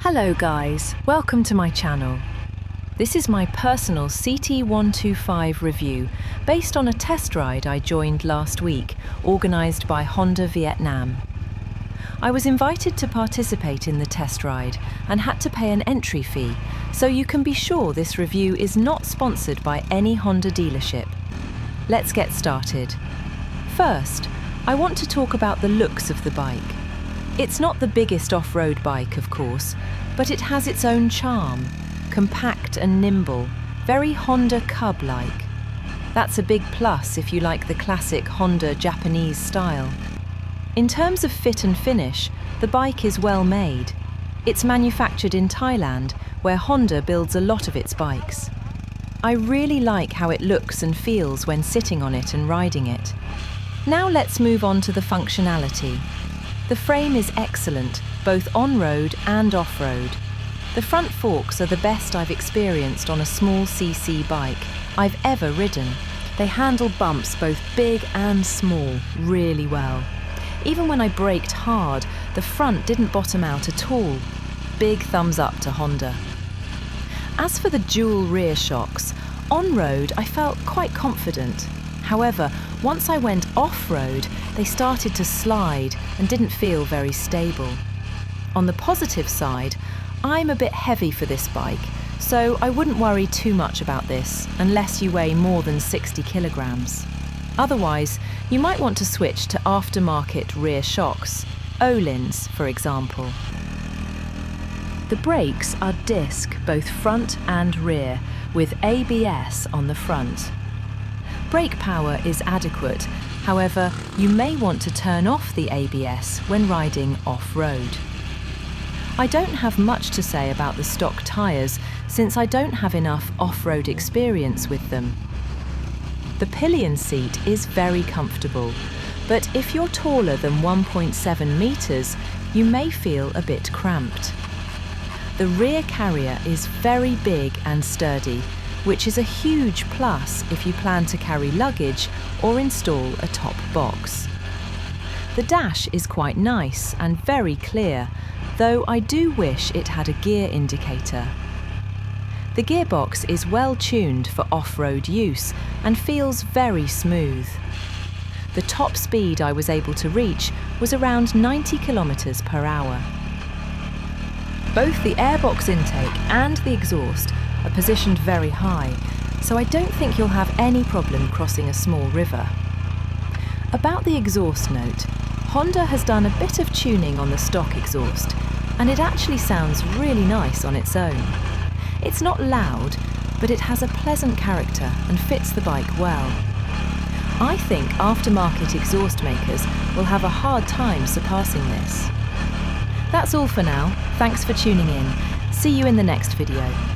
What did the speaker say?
Hello guys, welcome to my channel. This is my personal CT125 review based on a test ride I joined last week, organised by Honda Vietnam. I was invited to participate in the test ride and had to pay an entry fee, so you can be sure this review is not sponsored by any Honda dealership. Let's get started. First, I want to talk about the looks of the bike. It's not the biggest off-road bike, of course, but it has its own charm. Compact and nimble, very Honda Cub-like. That's a big plus if you like the classic Honda Japanese style. In terms of fit and finish, the bike is well made. It's manufactured in Thailand, where Honda builds a lot of its bikes. I really like how it looks and feels when sitting on it and riding it. Now let's move on to the functionality. The frame is excellent, both on-road and off-road. The front forks are the best I've experienced on a small CC bike I've ever ridden. They handle bumps both big and small really well. Even when I braked hard, the front didn't bottom out at all. Big thumbs up to Honda. As for the dual rear shocks, on-road I felt quite confident. However, once I went off-road, they started to slide and didn't feel very stable. On the positive side, I'm a bit heavy for this bike, so I wouldn't worry too much about this unless you weigh more than 60 kilograms. Otherwise, you might want to switch to aftermarket rear shocks, Öhlins for example. The brakes are disc both front and rear, with ABS on the front. Brake power is adequate, however, you may want to turn off the ABS when riding off-road. I don't have much to say about the stock tyres since I don't have enough off-road experience with them. The pillion seat is very comfortable, but if you're taller than 1.7 metres, you may feel a bit cramped. The rear carrier is very big and sturdy, which is a huge plus if you plan to carry luggage or install a top box. The dash is quite nice and very clear, though I do wish it had a gear indicator. The gearbox is well tuned for off-road use and feels very smooth. The top speed I was able to reach was around 90 kilometers per hour. Both the airbox intake and the exhaust are positioned very high, so I don't think you'll have any problem crossing a small river. About the exhaust note, Honda has done a bit of tuning on the stock exhaust, and it actually sounds really nice on its own. It's not loud, but it has a pleasant character and fits the bike well. I think aftermarket exhaust makers will have a hard time surpassing this. That's all for now. Thanks for tuning in. See you in the next video.